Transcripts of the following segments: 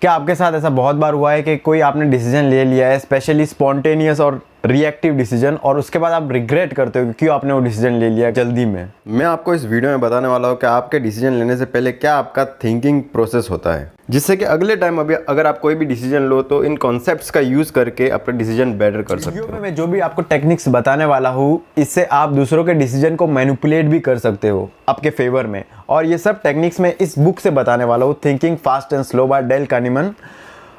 क्या आपके साथ ऐसा बहुत बार हुआ है कि कोई आपने डिसीजन ले लिया है, स्पेशली स्पॉन्टेनियस और रिएक्टिव डिसीजन, और उसके बाद आप रिग्रेट करते हो कि क्यों आपने वो डिसीजन ले लिया जल्दी में? मैं आपको इस वीडियो में बताने वाला हूँ कि आपके डिसीजन लेने से पहले क्या आपका थिंकिंग प्रोसेस होता है, जिससे कि अगले टाइम अभी अगर आप कोई भी डिसीजन लो तो इन कॉन्सेप्ट्स का यूज़ करके अपना डिसीजन बेटर कर सकते हो। मैं जो भी आपको टेक्निक्स बताने वाला हूँ, इससे आप दूसरों के डिसीजन को मैनिपुलेट भी कर सकते हो आपके फेवर में, और ये सब टेक्निक्स मैं इस बुक से बताने वाला हूँ, thinking fast and slow by Daniel Kahneman.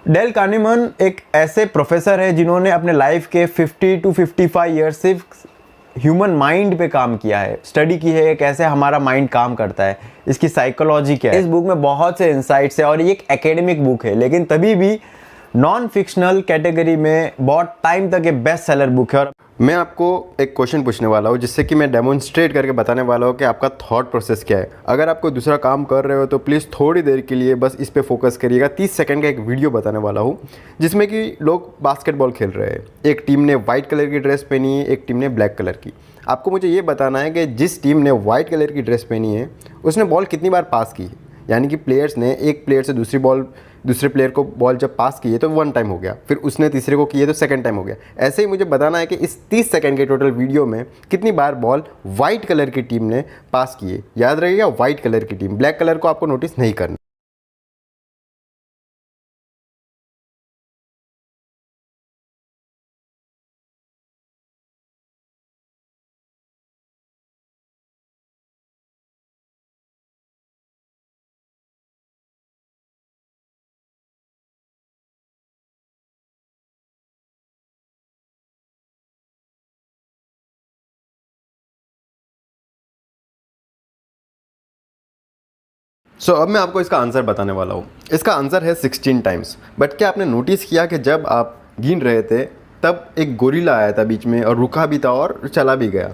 Daniel Kahneman एक ऐसे प्रोफेसर है जिन्होंने अपने लाइफ के 50 to 55 ईयर्स सिर्फ ह्यूमन माइंड पे काम किया है, स्टडी की है कैसे हमारा माइंड काम करता है, इसकी साइकोलॉजी क्या है। इस बुक में बहुत से इंसाइट्स है और ये एक एकेडमिक बुक है, लेकिन तभी भी नॉन फिक्शनल कैटेगरी में बहुत टाइम तक ये बेस्ट सेलर बुक है। और मैं आपको एक क्वेश्चन पूछने वाला हूँ जिससे कि मैं डेमोन्स्ट्रेट करके बताने वाला हूँ कि आपका थॉट प्रोसेस क्या है। अगर आप कोई दूसरा काम कर रहे हो तो प्लीज़ थोड़ी देर के लिए बस इस पे फोकस करिएगा। 30 सेकंड का एक वीडियो बताने वाला हूँ जिसमें कि लोग बास्केटबॉल खेल रहे हैं। एक टीम ने वाइट कलर की ड्रेस पहनी है, एक टीम ने ब्लैक कलर की। आपको मुझे ये बताना है कि जिस टीम ने वाइट कलर की ड्रेस पहनी है उसने बॉल कितनी बार पास की, यानी कि प्लेयर्स ने एक प्लेयर से दूसरे प्लेयर को बॉल जब पास की है तो 1 टाइम हो गया, फिर उसने तीसरे को की है तो 2nd टाइम हो गया। ऐसे ही मुझे बताना है कि इस 30 सेकंड के टोटल वीडियो में कितनी बार बॉल वाइट कलर की टीम ने पास की है। याद रखिएगा, वाइट कलर की टीम, ब्लैक कलर को आपको नोटिस नहीं करना। अब मैं आपको इसका आंसर बताने वाला हूँ। इसका आंसर है 16 टाइम्स। बट क्या आपने नोटिस किया कि जब आप गिन रहे थे तब एक गोरिल्ला आया था बीच में और रुका भी था और चला भी गया।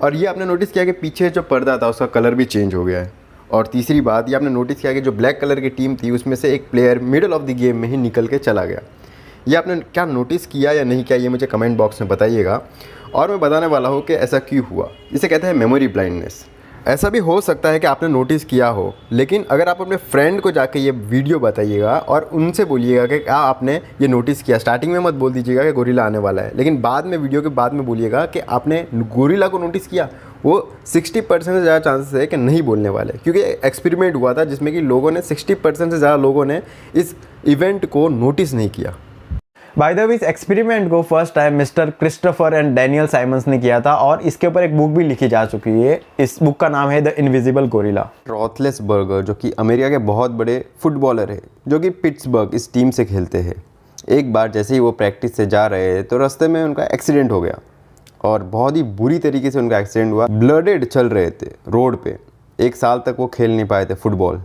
और ये आपने नोटिस किया कि पीछे जो पर्दा था उसका कलर भी चेंज हो गया है। और तीसरी बात, ये आपने नोटिस किया कि जो ब्लैक कलर की टीम थी उसमें से एक player middle of the game में ही निकल के चला गया। ये आपने क्या नोटिस किया या नहीं किया, ये मुझे कमेंट बॉक्स में बताइएगा। और मैं बताने वाला हूँ कि ऐसा क्यों हुआ। इसे कहते हैं मेमोरी ब्लाइंडनेस। ऐसा भी हो सकता है कि आपने नोटिस किया हो, लेकिन अगर आप अपने फ्रेंड को जाके ये वीडियो बताइएगा और उनसे बोलिएगा कि क्या आपने ये नोटिस किया। स्टार्टिंग में मत बोल दीजिएगा कि गोरिल्ला आने वाला है, लेकिन बाद में वीडियो के बाद में बोलिएगा कि आपने गोरिल्ला को नोटिस किया। वो 60% से ज़्यादा चांसेस है कि नहीं बोलने वाले, क्योंकि एक्सपेरिमेंट हुआ था जिसमें कि लोगों ने 60% से ज़्यादा लोगों ने इस इवेंट को नोटिस नहीं किया। बाय द वे, इस एक्सपेरिमेंट को first time mister Christopher and Daniel Simons ने किया था और इसके ऊपर एक बुक भी लिखी जा चुकी है। इस बुक का नाम है द इनविजिबल गोरिल्ला। रॉथलेसबर्गर जो कि अमेरिका के बहुत बड़े फुटबॉलर है, जो कि पिट्सबर्ग इस टीम से खेलते हैं। एक बार जैसे ही वो प्रैक्टिस से जा रहे हैं तो रास्ते में उनका एक्सीडेंट हो गया और बहुत ही बुरी तरीके से उनका एक्सीडेंट हुआ। ब्लडेड चल रहे थे रोड पे। 1 साल तक वो खेल नहीं पाए थे फुटबॉल।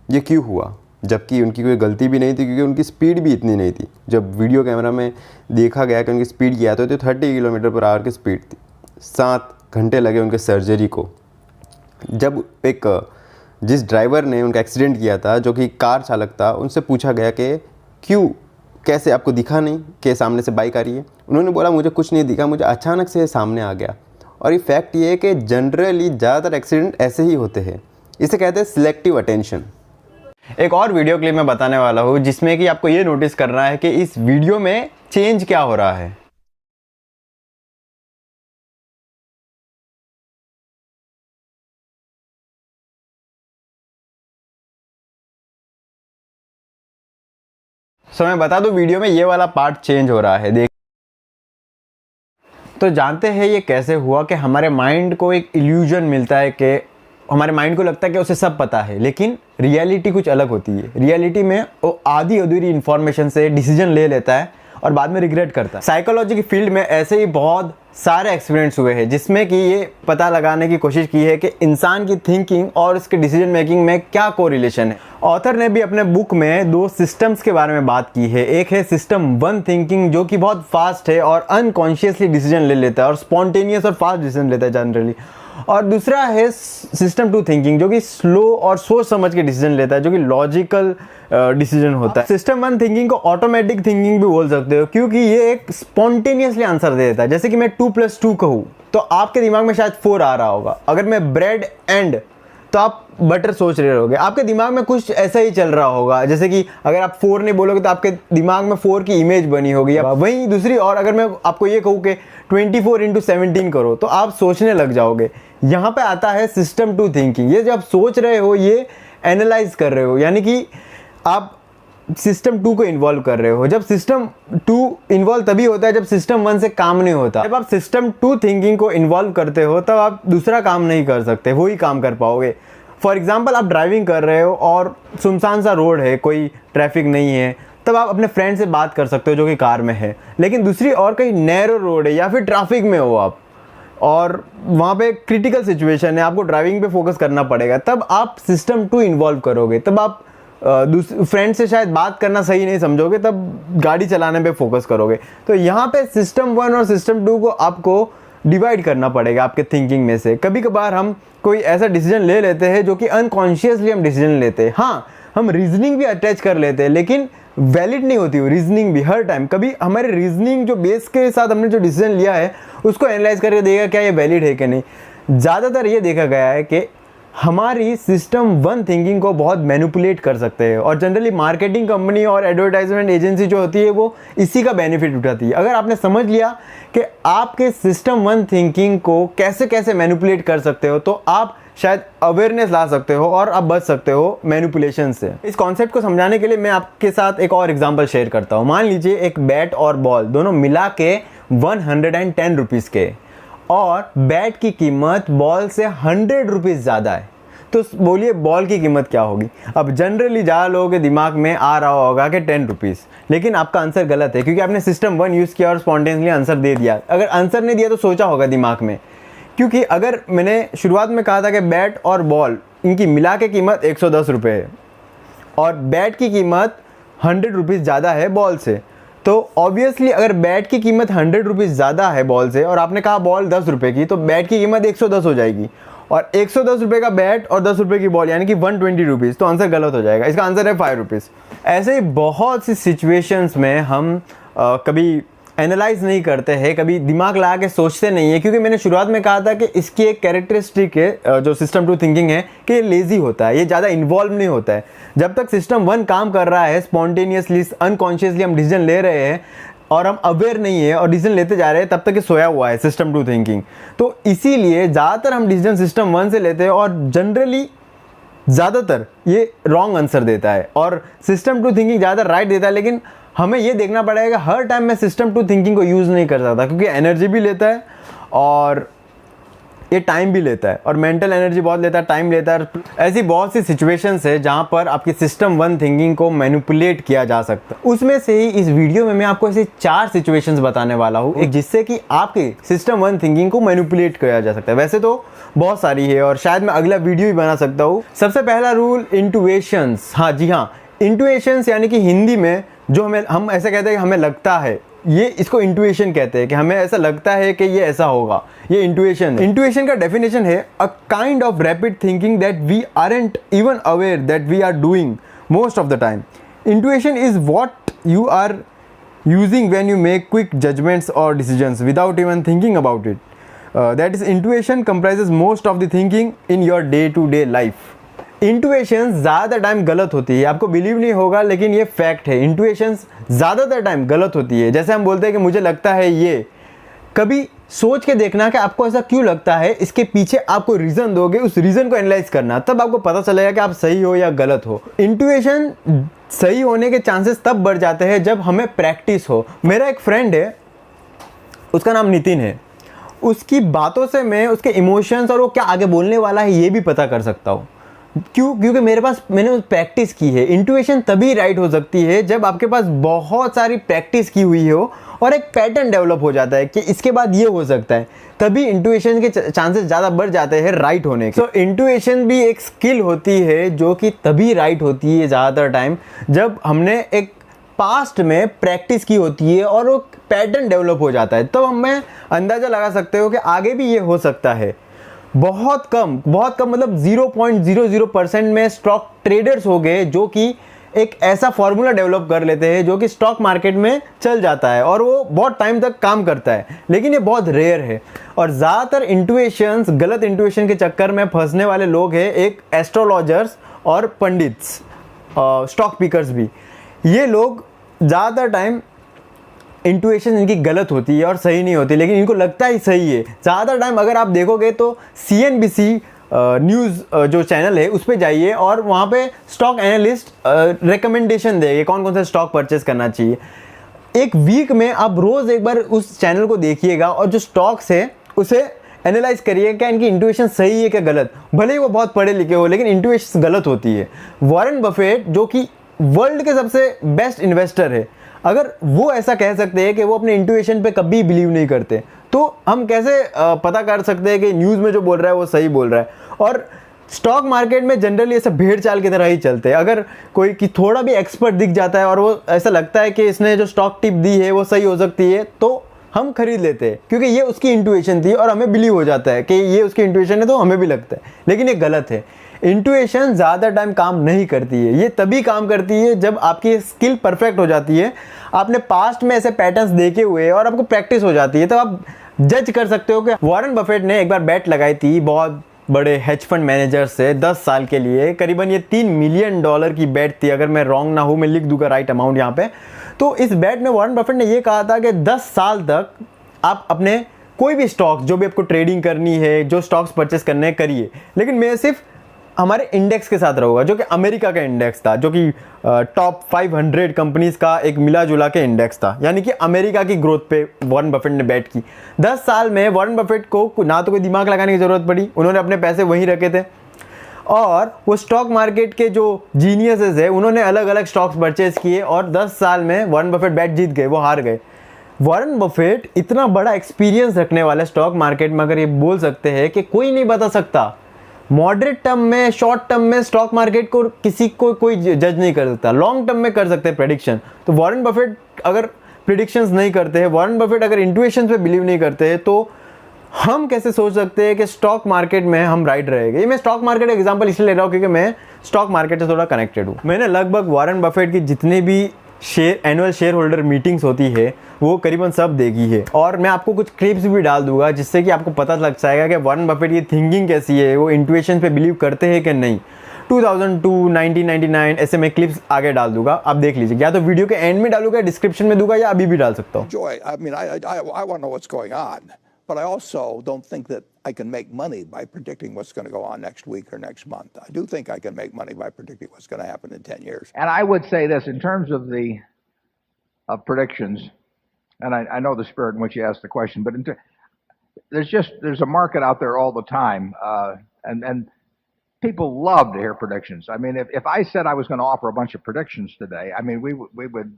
ये क्यों हुआ, जबकि उनकी कोई गलती भी नहीं थी, क्योंकि उनकी स्पीड भी इतनी नहीं थी। जब वीडियो कैमरा में देखा गया कि उनकी स्पीड क्या तो 30 किलोमीटर/आवर की स्पीड थी। 7 घंटे लगे उनके सर्जरी को। जब जिस ड्राइवर ने उनका एक्सीडेंट किया था, जो कि कार चालक था, उनसे पूछा गया कि क्यों, कैसे आपको दिखा नहीं कि सामने से बाइक आ रही है? उन्होंने बोला मुझे कुछ नहीं दिखा, मुझे अचानक से सामने आ गया। और ये फैक्ट ये है कि जनरली ज़्यादातर एक्सीडेंट ऐसे ही होते हैं। इसे कहते हैं सिलेक्टिव अटेंशन। एक और वीडियो क्लिप में बताने वाला हूँ जिसमें कि आपको ये नोटिस करना है कि इस वीडियो में चेंज क्या हो रहा है। मैं बता दूं, वीडियो में ये वाला पार्ट चेंज हो रहा है, देख। तो जानते हैं ये कैसे हुआ कि हमारे माइंड को एक इल्यूजन मिलता है कि हमारे माइंड को लगता है कि उसे सब पता है, लेकिन रियलिटी कुछ अलग होती है। रियलिटी में वो आधी अधूरी इंफॉर्मेशन से डिसीजन ले लेता है और बाद में रिग्रेट करता है। साइकोलॉजी की फील्ड में ऐसे ही बहुत सारे एक्सपीरियंस हुए हैं जिसमें कि ये पता लगाने की कोशिश की है कि इंसान की थिंकिंग और उसके डिसीजन मेकिंग में क्या कोरिलेशन है। ऑथर ने भी अपने बुक में 2 सिस्टम्स के बारे में बात की है। एक है सिस्टम 1 थिंकिंग, जो कि बहुत फास्ट है और अनकॉन्शियसली डिसीजन ले लेता है और स्पॉन्टेनियस और फास्ट डिसीजन लेता है जनरली। और दूसरा है सिस्टम 2 थिंकिंग, जो कि स्लो और सोच समझ के डिसीजन लेता है, जो कि लॉजिकल डिसीजन होता है। सिस्टम 1 थिंकिंग को ऑटोमेटिक थिंकिंग भी बोल सकते हो, क्योंकि ये एक स्पॉन्टेनियसली आंसर दे देता है। जैसे कि मैं 2 + 2 कहूँ तो आपके दिमाग में शायद 4 आ रहा होगा। अगर मैं ब्रेड एंड, तो आप बटर सोच रहे होगे, आपके दिमाग में कुछ ऐसा ही चल रहा होगा, जैसे कि अगर आप 4 नहीं बोलोगे तो आपके दिमाग में 4 की इमेज बनी होगी। वहीं दूसरी और अगर मैं आपको ये कहूँ कि 24/17 करो तो आप सोचने लग जाओगे। यहाँ पे आता है सिस्टम टू थिंकिंग। ये जब सोच रहे हो, ये एनालाइज कर रहे हो, यानी कि आप सिस्टम 2 को इन्वॉल्व कर रहे हो। जब सिस्टम 2 इन्वॉल्व तभी होता है जब सिस्टम 1 से काम नहीं होता। जब आप सिस्टम 2 थिंकिंग को इन्वॉल्व करते हो तब आप दूसरा काम नहीं कर सकते, वो ही काम कर पाओगे। फॉर एग्जाम्पल, आप ड्राइविंग कर रहे हो और सुनसान सा रोड है, कोई ट्रैफिक नहीं है, तब आप अपने फ्रेंड से बात कर सकते हो जो कि कार में है। लेकिन दूसरी और कहीं नैरो रोड है या फिर ट्रैफिक में हो आप और वहाँ पे क्रिटिकल सिचुएशन है, आपको ड्राइविंग पे फोकस करना पड़ेगा, तब आप सिस्टम 2 इन्वॉल्व करोगे। तब आप फ्रेंड से शायद बात करना सही नहीं समझोगे, तब गाड़ी चलाने पे फोकस करोगे। तो यहाँ पे सिस्टम 1 और सिस्टम 2 को आपको डिवाइड करना पड़ेगा आपके थिंकिंग में से। कभी कभार हम कोई ऐसा डिसीजन ले लेते हैं जो कि अनकॉन्शियसली हम डिसीजन लेते हैं। हाँ, हम रीजनिंग भी अटैच कर लेते हैं, लेकिन वैलिड नहीं होती वो रीजनिंग भी हर टाइम। कभी हमारे रीजनिंग जो बेस के साथ हमने जो डिसीजन लिया है उसको एनालाइज करके देगा क्या ये वैलिड है कि नहीं। ज़्यादातर ये देखा गया है कि हमारी सिस्टम 1 थिंकिंग को बहुत मैनिपुलेट कर सकते हैं और जनरली मार्केटिंग कंपनी और एडवर्टाइजमेंट एजेंसी जो होती है वो इसी का बेनिफिट उठाती है। अगर आपने समझ लिया कि आपके सिस्टम 1 थिंकिंग को कैसे कैसे मैनिपुलेट कर सकते हो तो आप शायद अवेयरनेस ला सकते हो और आप बच सकते हो मैनिपुलेशन से। इस कॉन्सेप्ट को समझाने के लिए मैं आपके साथ एक और एग्जांपल शेयर करता हूँ। मान लीजिए एक बैट और बॉल दोनों मिला के 110 रुपीज़ के, और बैट की कीमत बॉल से 100 रुपीज़ ज़्यादा है, तो बोलिए बॉल की कीमत क्या होगी। अब जनरली ज़्यादा लोगों के दिमाग में आ रहा होगा कि 10 रुपीज़, लेकिन आपका आंसर गलत है क्योंकि आपने सिस्टम 1 यूज़ किया और स्पॉन्टेनियसली आंसर दे दिया। अगर आंसर नहीं दिया तो सोचा होगा दिमाग में, क्योंकि अगर मैंने शुरुआत में कहा था कि बैट और बॉल इनकी मिला के कीमत 110 रुपये है और बैट की कीमत 100 रुपीज़ ज़्यादा है बॉल से, तो ऑब्वियसली अगर बैट की कीमत 100 रुपीज़ ज़्यादा है बॉल से और आपने कहा बॉल 10 रुपये की, तो बैट की कीमत 110 हो जाएगी और 110 रुपये का बैट और 10 रुपये की बॉल यानी कि 120 रुपीज़, तो आंसर गलत हो जाएगा। इसका आंसर है 5 रुपीज़। ऐसे ही बहुत सी सिचुएशंस में हम कभी एनालाइज नहीं करते हैं, कभी दिमाग लगा के सोचते नहीं है, क्योंकि मैंने शुरुआत में कहा था कि इसकी एक कैरेक्टरिस्टिक है जो सिस्टम 2 थिंकिंग है कि ये लेज़ी होता है, ये ज़्यादा इन्वॉल्व नहीं होता है। जब तक सिस्टम 1 काम कर रहा है, स्पॉन्टेनियसली अनकॉन्शियसली हम डिसीजन ले रहे हैं और हम अवेयर नहीं है और डिसीजन लेते जा रहे हैं, तब तक ये सोया हुआ है सिस्टम 2 थिंकिंग। तो इसीलिए ज़्यादातर हम डिसीजन सिस्टम 1 से लेते हैं और जनरली ज़्यादातर ये रॉन्ग आंसर देता है और सिस्टम 2 थिंकिंग ज़्यादातर राइट देता है। लेकिन हमें ये देखना पड़ेगा हर टाइम मैं सिस्टम 2 थिंकिंग को यूज़ नहीं कर सकता, क्योंकि एनर्जी भी लेता है और ये टाइम भी लेता है और मेंटल एनर्जी बहुत लेता है, टाइम लेता है। ऐसी बहुत सी सिचुएशंस है जहाँ पर आपकी सिस्टम 1 थिंकिंग को मैनिपुलेट किया जा सकता है। उसमें से ही इस वीडियो में मैं आपको ऐसे 4 सिचुएशंस बताने वाला हूँ, एक जिससे कि आपके सिस्टम 1 थिंकिंग को मैनिपुलेट किया जा सकता है। वैसे तो बहुत सारी है और शायद मैं अगला वीडियो भी बना सकता हूँ। सबसे पहला रूल, इंटुएशंस। हाँ जी हाँ, इंटुएशंस यानी कि हिंदी में जो हम ऐसा कहते हैं कि हमें लगता है, ये इसको इंटुएशन कहते हैं कि हमें ऐसा लगता है कि ये ऐसा होगा, ये इंटुएशन। इंटुएशन का डेफिनेशन है a kind of rapid thinking that we aren't even aware that we are doing most of the time. Intuition is what you are using when you make quick judgements और decisions without even thinking about it. That is intuition comprises most of the thinking in your day to day life. Intuitions ज़्यादातर time गलत होती है, आपको believe नहीं होगा लेकिन ये फैक्ट है। इंटुएशंस ज़्यादातर टाइम गलत होती है। जैसे हम बोलते हैं कि मुझे लगता है ये, कभी सोच के देखना कि आपको ऐसा क्यों लगता है, इसके पीछे आपको रीज़न दोगे, उस रीज़न को एनालाइज करना, तब आपको पता चलेगा कि आप सही हो या गलत हो। इंटुएशन सही होने के चांसेस तब बढ़ जाते हैं जब हमें प्रैक्टिस हो। मेरा एक फ्रेंड है, उसका नाम नितिन है, उसकी बातों से मैं उसके इमोशंस और वो क्या आगे बोलने वाला है ये भी पता कर सकता हूँ। क्योंकि मैंने प्रैक्टिस की है। इंटुइशन तभी राइट हो सकती है जब आपके पास बहुत सारी प्रैक्टिस की हुई हो और एक पैटर्न डेवलप हो जाता है कि इसके बाद ये हो सकता है, तभी इंटुइशन के चांसेस ज़्यादा बढ़ जाते हैं राइट होने के। तो इंटुइशन भी एक स्किल होती है जो कि तभी राइट होती है ज़्यादातर टाइम जब हमने एक पास्ट में प्रैक्टिस की होती है और वो पैटर्न डेवलप हो जाता है, तो हमें अंदाज़ा लगा सकते हो कि आगे भी ये हो सकता है। बहुत कम मतलब 0.00% में स्टॉक ट्रेडर्स हो गए जो कि एक ऐसा फॉर्मूला डेवलप कर लेते हैं जो कि स्टॉक मार्केट में चल जाता है और वो बहुत टाइम तक काम करता है, लेकिन ये बहुत रेयर है। और ज़्यादातर इंट्यूशंस, गलत इंट्यूशन के चक्कर में फंसने वाले लोग हैं एक एस्ट्रोलॉजर्स और पंडित्स, स्टॉक पिकर्स भी। ये लोग ज़्यादातर टाइम इंट्यूशन इनकी गलत होती है और सही नहीं होती, लेकिन इनको लगता ही सही है। ज़्यादातर टाइम अगर आप देखोगे तो CNBC न्यूज़ जो चैनल है उस पर जाइए और वहाँ पे स्टॉक एनालिस्ट रिकमेंडेशन देंगे कौन कौन सा स्टॉक परचेस करना चाहिए। एक वीक में आप रोज़ एक बार उस चैनल को देखिएगा और जो स्टॉक्स है उसे एनालाइज करिए क्या इनकी इंट्यूशन सही है क्या गलत। भले ही वो बहुत पढ़े लिखे हो, लेकिन इंट्यूशन गलत होती है। वॉरेन बफेट जो कि वर्ल्ड के सबसे बेस्ट इन्वेस्टर है, अगर वो ऐसा कह सकते हैं कि वो अपने इंट्यूशन पे कभी बिलीव नहीं करते, तो हम कैसे पता कर सकते हैं कि न्यूज़ में जो बोल रहा है वो सही बोल रहा है। और स्टॉक मार्केट में जनरली ऐसा भेड़ चाल की तरह ही चलते हैं। अगर कोई की थोड़ा भी एक्सपर्ट दिख जाता है और वो ऐसा लगता है कि इसने जो स्टॉक टिप दी है वो सही हो सकती है, तो हम खरीद लेते हैं क्योंकि ये उसकी इंट्यूशन थी और हमें बिलीव हो जाता है कि ये उसकी इंट्यूशन है, तो हमें भी लगता है। लेकिन ये गलत है। इंट्यूशन ज़्यादा टाइम काम नहीं करती है। ये तभी काम करती है जब आपकी स्किल परफेक्ट हो जाती है, आपने पास्ट में ऐसे पैटर्न्स देखे हुए हैं और आपको प्रैक्टिस हो जाती है, तो आप जज कर सकते हो कि वॉरेन बफेट ने एक बार बैट लगाई थी बहुत बड़े हेज फंड मैनेजर से 10 साल के लिए। करीबन ये $3 मिलियन की बैट थी, अगर मैं रॉन्ग ना हूँ, मैं लिख दूंगा राइट अमाउंट यहाँ पे। तो इस बैट में वॉरेन बफेट ने ये कहा था कि 10 साल तक आप अपने कोई भी स्टॉक जो भी आपको ट्रेडिंग करनी है, जो स्टॉक्स परचेस करने हैं करिए, लेकिन मैं सिर्फ हमारे इंडेक्स के साथ रहूँगा, जो कि अमेरिका का इंडेक्स था, जो कि टॉप 500 कंपनीज का एक मिला जुला के इंडेक्स था, यानी कि अमेरिका की ग्रोथ पे वॉरेन बफेट ने बैट की। 10 साल में वॉरेन बफेट को ना तो कोई दिमाग लगाने की ज़रूरत पड़ी, उन्होंने अपने पैसे वहीं रखे थे और वो स्टॉक मार्केट के जो जीनियसेस है उन्होंने अलग अलग स्टॉक्स परचेज किए और 10 साल में वॉरेन बफेट बैट जीत गए, वो हार गए। वॉरेन बफेट इतना बड़ा एक्सपीरियंस रखने वाले स्टॉक मार्केट में अगर ये बोल सकते हैं कि कोई नहीं बता सकता, मॉडरेट टर्म में, शॉर्ट टर्म में स्टॉक मार्केट को किसी को कोई जज नहीं कर सकता, लॉन्ग टर्म में कर सकते हैं प्रेडिक्शन। तो वॉरेन बफेट अगर प्रेडिक्शंस नहीं करते हैं, वॉरेन बफेट अगर इंट्यूशंस पे बिलीव नहीं करते हैं, तो हम कैसे सोच सकते हैं कि स्टॉक मार्केट में हम राइट रहेंगे। ये मैं स्टॉक मार्केट एग्जांपल इसलिए ले रहा हूँ क्योंकि मैं स्टॉक मार्केट से थोड़ा कनेक्टेड हूँ। मैंने लगभग वॉरेन बफेट की जितने भी एनुअल शेयर होल्डर मीटिंग्स होती है वो करीबन सब देखी है, और मैं आपको कुछ क्लिप्स भी डाल दूंगा जिससे कि आपको पता लग जाएगा कि वॉरेन बफेट की थिंकिंग कैसी है, वो इंट्यूशन पे बिलीव करते हैं कि नहीं। 2002, 1999 ऐसे मैं क्लिप्स आगे डाल दूंगा, आप देख लीजिए। या तो वीडियो के एंड में डालूंगा, डिस्क्रिप्शन में दूंगा, या अभी भी डाल सकता हूँ। Joy, I mean, I want to know what's going on, but I also don't think that I can make money by predicting what's going to go on next week or next month. I do think I can make money by predicting what's going to happen in 10 years. And I would say this in terms of the predictions, and I know the spirit in which you asked the question, but there's a market out there all the time, and people love to hear predictions. I mean, if I said I was going to offer a bunch of predictions today, I mean, we would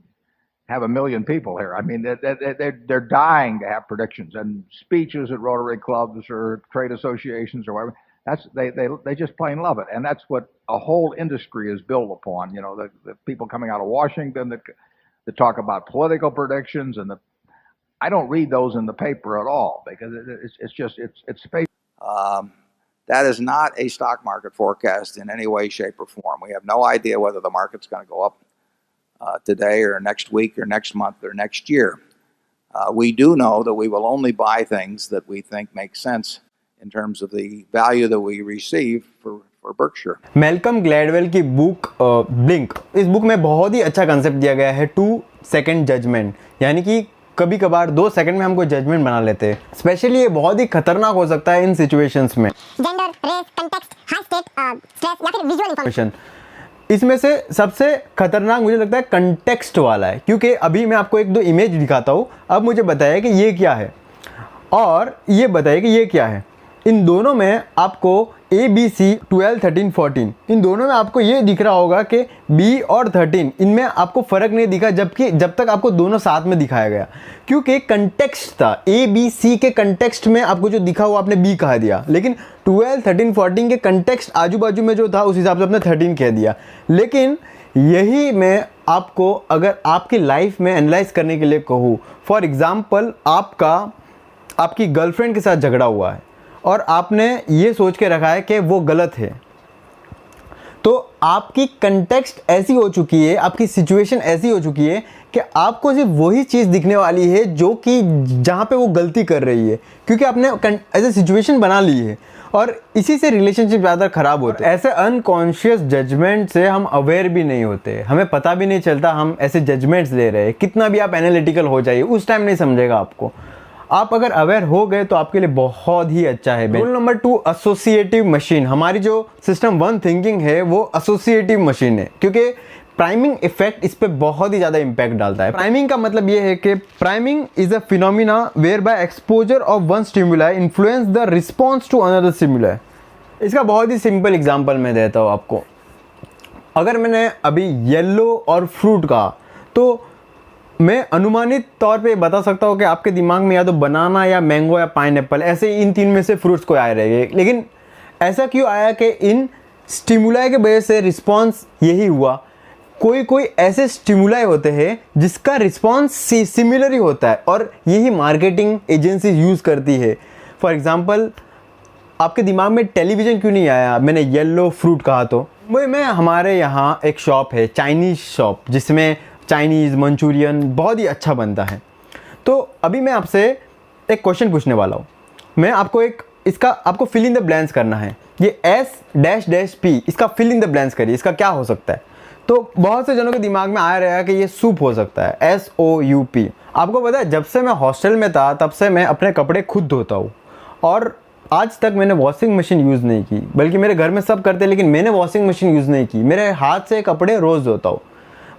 have 1 million people here. I mean, they're dying to have predictions and speeches at Rotary clubs or trade associations or whatever. They just plain love it, and that's what a whole industry is built upon. You know, the people coming out of Washington that talk about political predictions, and I don't read those in the paper at all because it's space. That is not a stock market forecast in any way, shape, or form. We have no idea whether the market's going to go up today or next week or next month or next year. We do know that we will only buy things that we think make sense in terms of the value that we receive for Berkshire. Malcolm Gladwell की book blink, इस book में बहुत ही अच्छा concept दिया गया है 2 second judgement, यानी कि कभी कभार 2 सेकंड में हम कोई जजमेंट बना लेते हैं। स्पेशली ये बहुत ही खतरनाक हो सकता है इन सिचुएशंस में। Gender, race, context, high state, stress या फिर विजुअल इंफॉर्मेशन। इसमें से सबसे खतरनाक मुझे लगता है कंटेक्स्ट वाला है, क्योंकि अभी मैं आपको 1-2 इमेज दिखाता हूँ, अब मुझे बताइए कि ये क्या है और ये बताइए कि ये क्या है। इन दोनों में आपको ABC 12, 13, 14, इन दोनों में आपको ये दिख रहा होगा कि B और 13 इनमें आपको फ़र्क नहीं दिखा, जब तक आपको दोनों साथ में दिखाया गया, क्योंकि कंटेक्स्ट था। ABC के कंटेक्स्ट में आपको जो दिखा वो आपने B कहा दिया, लेकिन 12, 13, 14 के कंटेक्स्ट आजू बाजू में जो था उस हिसाब से आपने 13 कह दिया। लेकिन यही मैं आपको अगर आपकी लाइफ में एनालाइज करने के लिए कहूँ, फॉर एग्ज़ाम्पल आपकी गर्लफ्रेंड के साथ झगड़ा हुआ है और आपने ये सोच के रखा है कि वो गलत है, तो आपकी कंटेक्स्ट ऐसी हो चुकी है, आपकी सिचुएशन ऐसी हो चुकी है कि आपको सिर्फ वही चीज़ दिखने वाली है जो कि जहाँ पे वो गलती कर रही है, क्योंकि आपने ऐसे सिचुएशन बना ली है और इसी से रिलेशनशिप ज़्यादा ख़राब होते हैं। ऐसे अनकॉन्शियस जजमेंट से हम अवेयर भी नहीं होते, हमें पता भी नहीं चलता हम ऐसे जजमेंट्स ले रहे हैं। कितना भी आप एनालिटिकल हो जाइए, उस टाइम नहीं समझेगा आपको। आप अगर अवेयर हो गए तो आपके लिए बहुत ही अच्छा है। Rule number 2, associative machine. हमारी जो सिस्टम 1 थिंकिंग है वो एसोसिएटिव मशीन है, क्योंकि प्राइमिंग इफेक्ट इस पे बहुत ही ज़्यादा इम्पैक्ट डालता है। प्राइमिंग का मतलब ये है कि priming is a phenomena where by exposure of one stimuli influence the response to another stimuli. इसका बहुत ही सिंपल एग्जांपल मैं देता हूँ आपको। अगर मैंने अभी येलो और फ्रूट कहा तो मैं अनुमानित तौर पे बता सकता हूँ कि आपके दिमाग में या तो बनाना या मैंगो या पाइनएप्पल, ऐसे इन तीन में से फ्रूट्स को आए रहेंगे। लेकिन ऐसा क्यों आया कि इन स्टिमुलाई के वजह से रिस्पॉन्स यही हुआ। कोई ऐसे स्टिमुलाई होते हैं जिसका रिस्पॉन्स सिमिलर ही होता है और यही मार्केटिंग एजेंसी यूज़ करती है। फॉर एग्जांपल, आपके दिमाग में टेलीविज़न क्यों नहीं आया, मैंने येलो फ्रूट कहा तो। मुंबई में हमारे यहाँ एक शॉप है, चाइनीज़ शॉप, जिसमें चाइनीज़ मंचूरियन बहुत ही अच्छा बनता है। तो अभी मैं आपसे एक क्वेश्चन पूछने वाला हूँ। मैं आपको आपको फिल इन द ब्लैंक्स करना है। ये S-P, इसका फिल इन द ब्लैंक्स करिए, इसका क्या हो सकता है। तो बहुत से जनों के दिमाग में आ रहा है कि ये सूप हो सकता है, SOUP। आपको पता है, जब से मैं हॉस्टल में था तब से मैं अपने कपड़े खुद धोता हूँ और आज तक मैंने वॉशिंग मशीन यूज़ नहीं की। बल्कि मेरे घर में सब करते हैं लेकिन मैंने वॉशिंग मशीन यूज़ नहीं की। मेरे हाथ से कपड़े रोज़ धोता हूँ।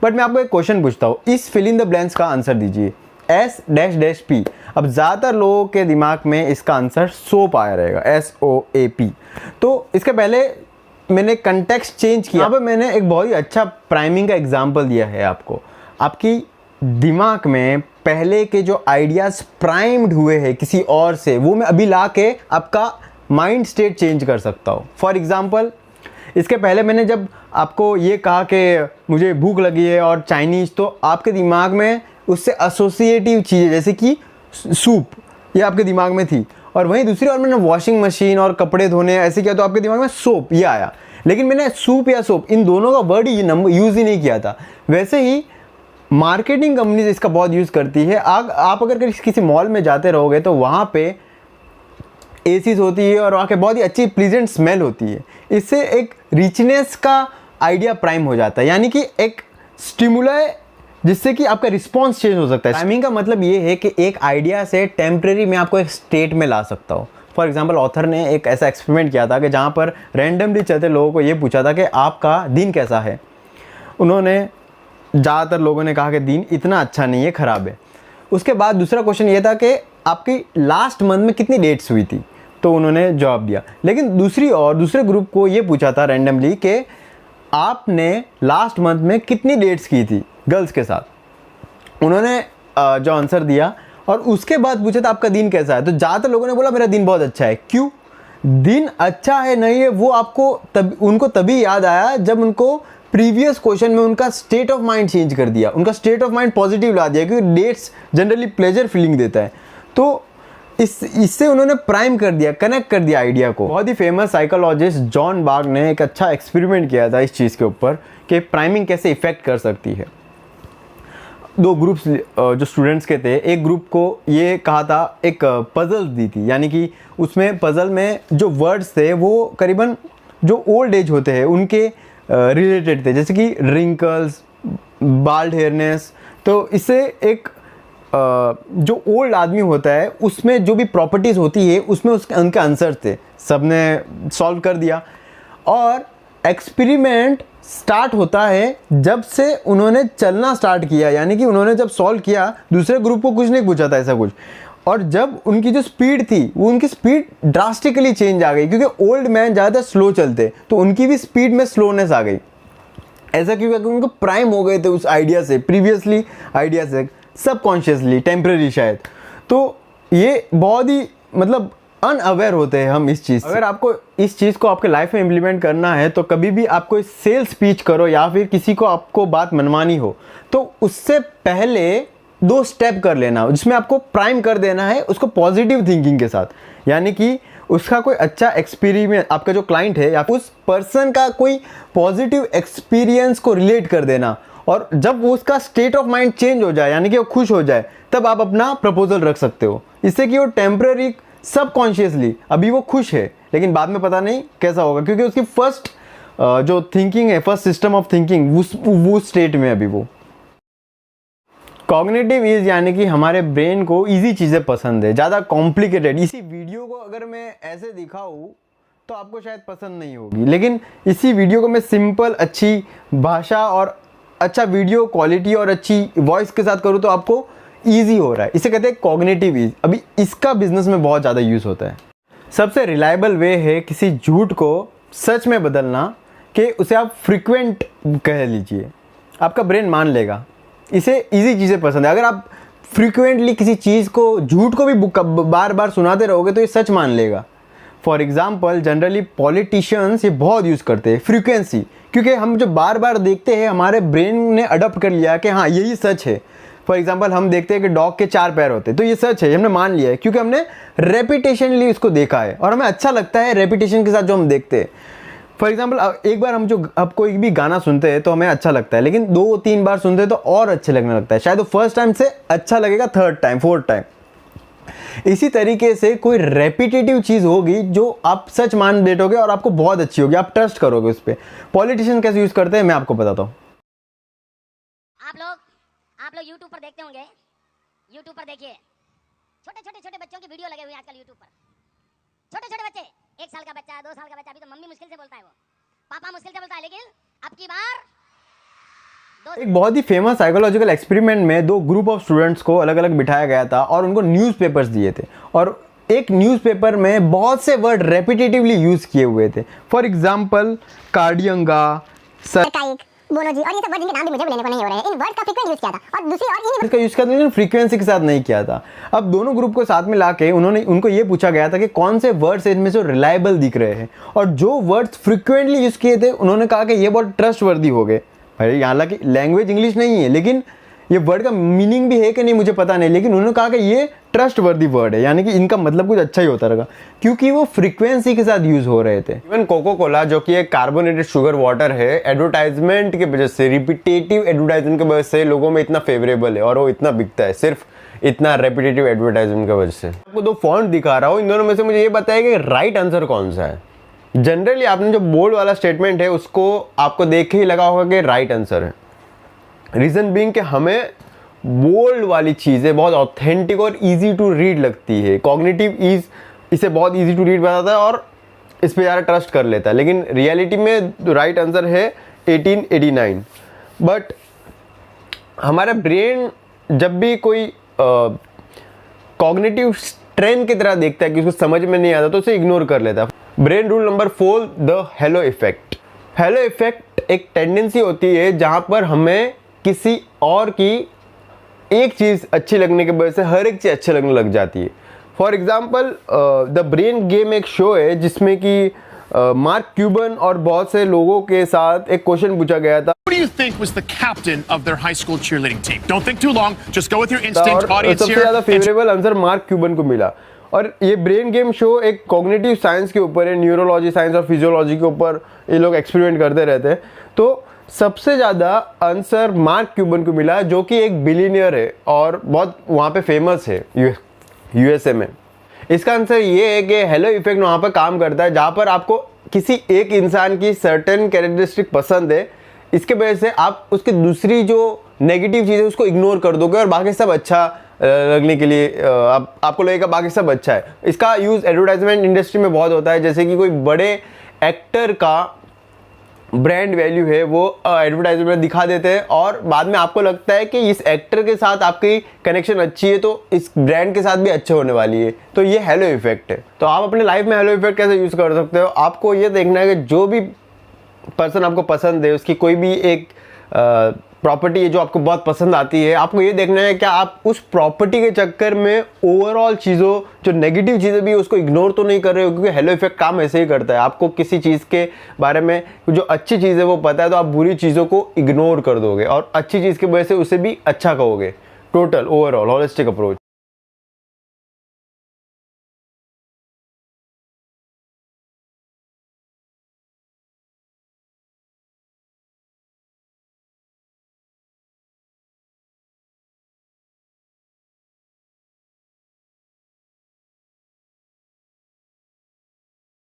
बट मैं आपको एक क्वेश्चन पूछता हूँ, इस फिल इन द ब्लैंक्स का आंसर दीजिए। S-P। अब ज़्यादातर लोगों के दिमाग में इसका आंसर सोप आया रहेगा, SOAP। तो इसके पहले मैंने कंटेक्स्ट चेंज किया। यहाँ पर मैंने एक बहुत ही अच्छा प्राइमिंग का एग्जाम्पल दिया है आपको। आपकी दिमाग में पहले के जो आइडियाज़ प्राइम्ड हुए हैं किसी और से, वो मैं अभी ला के आपका माइंड स्टेट चेंज कर सकता हूँ। फॉर एग्ज़ाम्पल, इसके पहले मैंने जब आपको ये कहा कि मुझे भूख लगी है और चाइनीज़, तो आपके दिमाग में उससे एसोसिएटिव चीज़ें जैसे कि सूप, ये आपके दिमाग में थी। और वहीं दूसरी ओर मैंने वॉशिंग मशीन और कपड़े धोने ऐसे किया तो आपके दिमाग में सोप ये आया। लेकिन मैंने सूप या सोप इन दोनों का वर्ड यूज़ ही नहीं किया था। वैसे ही मार्केटिंग कंपनीज इसका बहुत यूज़ करती है। आप अगर किसी मॉल में जाते रहोगे तो वहाँ पे एसीज होती है और वहाँ के बहुत ही अच्छी प्लीजेंट स्मेल होती है। इससे एक रिचनेस का आइडिया प्राइम हो जाता है, यानी कि एक स्टिमुलाई जिससे कि आपका रिस्पॉन्स चेंज हो सकता है। प्राइमिंग का मतलब ये है कि एक आइडिया से टेम्प्रेरी मैं आपको एक स्टेट में ला सकता हूँ। फॉर एग्जाम्पल, ऑथर ने एक ऐसा एक्सपेरिमेंट किया था कि जहाँ पर रैंडमली चलते लोगों को ये पूछा था कि आपका दिन कैसा है। उन्होंने ज़्यादातर लोगों ने कहा कि दिन इतना अच्छा नहीं है, ख़राब है। उसके बाद दूसरा क्वेश्चन ये था कि आपकी लास्ट मंथ में कितनी डेट्स हुई थी, तो उन्होंने जवाब दिया। लेकिन दूसरे ग्रुप को ये पूछा था रैंडमली कि आपने लास्ट मंथ में कितनी डेट्स की थी गर्ल्स के साथ। उन्होंने जो आंसर दिया और उसके बाद पूछा था आपका दिन कैसा है, तो ज़्यादातर लोगों ने बोला मेरा दिन बहुत अच्छा है। क्यों? दिन अच्छा है नहीं है वो उनको तभी याद आया जब उनको प्रीवियस क्वेश्चन में उनका स्टेट ऑफ माइंड चेंज कर दिया, उनका स्टेट ऑफ माइंड पॉजिटिव ला दिया, क्योंकि डेट्स जनरली प्लेजर फीलिंग देता है। तो इससे उन्होंने प्राइम कर दिया, कनेक्ट कर दिया आइडिया को। बहुत ही फेमस साइकोलॉजिस्ट जॉन बार्ग ने एक अच्छा एक्सपेरिमेंट किया था इस चीज़ के ऊपर कि प्राइमिंग कैसे इफेक्ट कर सकती है। 2 ग्रुप्स जो स्टूडेंट्स के थे, एक ग्रुप को ये कहा था, एक पजल दी थी, यानी कि उसमें पजल में जो वर्ड्स थे वो करीबन जो ओल्ड एज होते हैं उनके रिलेटेड थे, जैसे कि रिंकल्स, बाल्ड हेयरनेस। तो इससे एक जो ओल्ड आदमी होता है उसमें जो भी प्रॉपर्टीज़ होती है उसमें उनके आंसर थे। सबने सॉल्व कर दिया और एक्सपेरिमेंट स्टार्ट होता है जब से उन्होंने चलना स्टार्ट किया, यानी कि उन्होंने जब सॉल्व किया दूसरे ग्रुप को कुछ नहीं पूछा था ऐसा कुछ, और जब उनकी जो स्पीड थी वो उनकी स्पीड ड्रास्टिकली चेंज आ गई, क्योंकि ओल्ड मैन ज़्यादातर स्लो चलते तो उनकी भी स्पीड में स्लोनेस आ गई। ऐसा क्यों? क्योंकि उनको प्राइम हो गए थे उस आइडिया से, प्रीवियसली आइडिया से, सबकॉन्शियसली, टेम्परेरी शायद। तो ये बहुत ही मतलब अनअवेयर होते हैं हम इस चीज़ से। अगर आपको इस चीज़ को आपके लाइफ में इम्प्लीमेंट करना है तो कभी भी आपको इस सेल्स स्पीच करो या फिर किसी को आपको बात मनवानी हो तो उससे पहले 2 स्टेप कर लेना जिसमें आपको प्राइम कर देना है उसको पॉजिटिव थिंकिंग के साथ, यानी कि उसका कोई अच्छा एक्सपीरियंस, आपका जो क्लाइंट है या उस पर्सन का कोई पॉजिटिव एक्सपीरियंस को रिलेट कर देना, और जब वो उसका स्टेट ऑफ माइंड चेंज हो जाए, यानी कि वो खुश हो जाए, तब आप अपना प्रपोजल रख सकते हो। इससे कि वो टेम्पररी सबकॉन्शियसली अभी वो खुश है, लेकिन बाद में पता नहीं कैसा होगा, क्योंकि उसकी फर्स्ट जो थिंकिंग है, फर्स्ट सिस्टम ऑफ थिंकिंग वो स्टेट में अभी वो। कॉग्निटिव ईज यानी कि हमारे ब्रेन को इजी चीज़ें पसंद है, ज़्यादा कॉम्प्लिकेटेड। इसी वीडियो को अगर मैं ऐसे दिखाऊँ तो आपको शायद पसंद नहीं होगी, लेकिन इसी वीडियो को मैं सिंपल अच्छी भाषा और अच्छा वीडियो क्वालिटी और अच्छी वॉइस के साथ करूँ तो आपको ईजी हो रहा है। इसे कहते हैं कॉग्निटिव ईज। अभी इसका बिजनेस में बहुत ज़्यादा यूज़ होता है। सबसे रिलायबल वे है किसी झूठ को सच में बदलना, कि उसे आप फ्रिक्वेंट कह लीजिए, आपका ब्रेन मान लेगा। इसे इजी चीज़ें पसंद है। अगर आप फ्रिक्वेंटली किसी चीज़ को, झूठ को भी बार बार सुनाते रहोगे तो ये सच मान लेगा। फॉर एग्जाम्पल जनरली पॉलिटिशियंस ये बहुत यूज़ करते हैं फ्रीक्वेंसी, क्योंकि हम जो बार बार देखते हैं हमारे ब्रेन ने अडॉप्ट कर लिया कि हाँ यही सच है। फॉर एग्जाम्पल हम देखते हैं कि डॉग के 4 पैर होते हैं, तो ये सच है, हमने मान लिया है क्योंकि हमने रेपिटेशनली उसको देखा है और हमें अच्छा लगता है रेपिटेशन के साथ जो हम देखते हैं। फॉर एग्जाम्पल एक बार हम जो अब कोई भी गाना सुनते हैं तो हमें अच्छा लगता है, लेकिन 2-3 बार सुनते हैं तो और अच्छे लगने लगता है। शायद वो फर्स्ट टाइम से अच्छा लगेगा, थर्ड टाइम, फोर्थ टाइम। इसी तरीके से कोई रेपिटेटिव चीज़ होगी जो आप सच मान बैठोगे और आपको बहुत अच्छी होगी, आप ट्रस्ट करोगे उस पर। पॉलिटिशियन कैसे यूज़ करते हैं मैं आपको बताता हूँ। आप लोग YouTube पर देखते होंगे, YouTube पर देखिए छोटे बच्चों की वीडियो लगे हुए हैं आजकल YouTube पर। छोटे बच्चे, 1 साल का बच्चा, 2 साल का बच्चा, अभी तो मम्मी मुश्किल से बोलता है, वो पापा मुश्किल से बोलता है, लेकिन अब की बार एक बहुत ही फेमस साइकोलॉजिकल एक्सपेरिमेंट में 2 ग्रुप ऑफ स्टूडेंट्स को अलग अलग बिठाया गया था और उनको न्यूज़पेपर्स दिए थे, और एक न्यूज़पेपर में बहुत से वर्ड रेपिटेटिवली यूज़ किए हुए थे। फॉर एग्जाम्पल कार्डियंगा, काइक, बोनोजी, और ये सब वर्ड जिनके नाम भी मुझे लेने को नहीं हो रहे हैं, इन वर्ड का फ्रीक्वेंट यूज किया था, और दूसरी और इसका यूज़ किया था, लेकिन फ्रीक्वेंसी के साथ नहीं किया था। अब दोनों ग्रुप को साथ में लाके उनको ये पूछा गया था कि कौन से वर्ड्स इनमें से रिलायबल दिख रहे हैं, और जो वर्ड्स फ्रीक्वेंटली यूज़ किए थे उन्होंने कहा कि ये बहुत ट्रस्टवर्दी हो गए। भाई हालांकि लैंग्वेज इंग्लिश नहीं है, लेकिन ये वर्ड का मीनिंग भी है कि नहीं मुझे पता नहीं, लेकिन उन्होंने कहा कि ये ट्रस्टवर्दी वर्ड है, यानी कि इनका मतलब कुछ अच्छा ही होता रहेगा, क्योंकि वो फ्रीक्वेंसी के साथ यूज़ हो रहे थे। इवन कोको कोला जो कि एक कार्बोनेटेड शुगर वाटर है, एडवर्टाइजमेंट की वजह से, रिपीटेटिव एडवर्टाइजमेंट की वजह से लोगों में इतना फेवरेबल है और वो इतना बिकता है, सिर्फ इतना रेपिटेटिव एडवर्टाइजमेंट की वजह से। आपको 2 फॉन्ट दिखा रहा हूँ, इन दोनों में से मुझे ये बताया कि राइट आंसर कौन सा है। जनरली आपने जो बोल्ड वाला स्टेटमेंट है उसको आपको देख के ही लगा होगा कि राइट आंसर है। रीज़न बीइंग कि हमें बोल्ड वाली चीज़ें बहुत ऑथेंटिक और इजी टू रीड लगती है। कॉग्निटिव ईज इसे बहुत इजी टू रीड बताता है और इस पे ज़्यादा ट्रस्ट कर लेता है, लेकिन रियलिटी में राइट आंसर है 1889। बट हमारा ब्रेन जब भी कोई कॉग्निटिव स्ट्रेंथ की तरह देखता है कि उसको समझ में नहीं आता तो उसे इग्नोर कर लेता है। Brain rule number 4, the hello effect. Hello effect एक टेंडेंसी होती है जहाँ पर हमें किसी और की एक चीज़ अच्छी लगने की वजह से हर एक चीज़ अच्छी लगने लग जाती है। For example the brain game एक शो है जिसमें कि मार्क क्यूबन और बहुत से लोगों के साथ एक क्वेश्चन पूछा गया था। Who do you think was the captain of their high school cheerleading team? Don't think too long. Just go with your instinct. और Audience सबसे here. ज़्यादा फेवरेबल आंसर मार्क क्यूबन को मिला। और ये ब्रेन गेम शो एक cognitive science के ऊपर है, न्यूरोलॉजी साइंस और फिजियोलॉजी के ऊपर ये लोग एक्सपेरिमेंट करते रहते हैं। तो सबसे ज़्यादा आंसर मार्क क्यूबन को मिला, जो कि एक बिलियनियर है और बहुत वहाँ पे फेमस है यूएसए में। इसका आंसर ये है कि हेलो इफेक्ट वहाँ पर काम करता है जहाँ पर आपको किसी एक इंसान की सर्टेन कैरेक्टरिस्टिक पसंद है, इसके वजह से आप उसकी दूसरी जो नेगेटिव चीज़ है उसको इग्नोर कर दोगे और बाकी सब अच्छा लगने के लिए आपको लगेगा बाकी सब अच्छा है। इसका यूज़ एडवर्टाइजमेंट इंडस्ट्री में बहुत होता है, जैसे कि कोई बड़े एक्टर का ब्रांड वैल्यू है वो एडवर्टाइजमेंट में दिखा देते हैं और बाद में आपको लगता है कि इस एक्टर के साथ आपकी कनेक्शन अच्छी है तो इस ब्रांड के साथ भी अच्छे होने वाली है। तो ये हेलो इफेक्ट है। तो आप अपने लाइफ में हेलो इफेक्ट कैसे यूज़ कर सकते हो? आपको ये देखना है कि जो भी पर्सन आपको पसंद है उसकी कोई भी एक प्रॉपर्टी है जो आपको बहुत पसंद आती है, आपको ये देखना है क्या आप उस प्रॉपर्टी के चक्कर में ओवरऑल चीज़ों जो नेगेटिव चीज़ें भी उसको इग्नोर तो नहीं कर रहे हो, क्योंकि हेलो इफेक्ट काम ऐसे ही करता है। आपको किसी चीज़ के बारे में जो अच्छी चीज़ है वो पता है तो आप बुरी चीज़ों को इग्नोर कर दोगे और अच्छी चीज़ की वजह से उसे भी अच्छा कहोगे। Total overall holistic approach.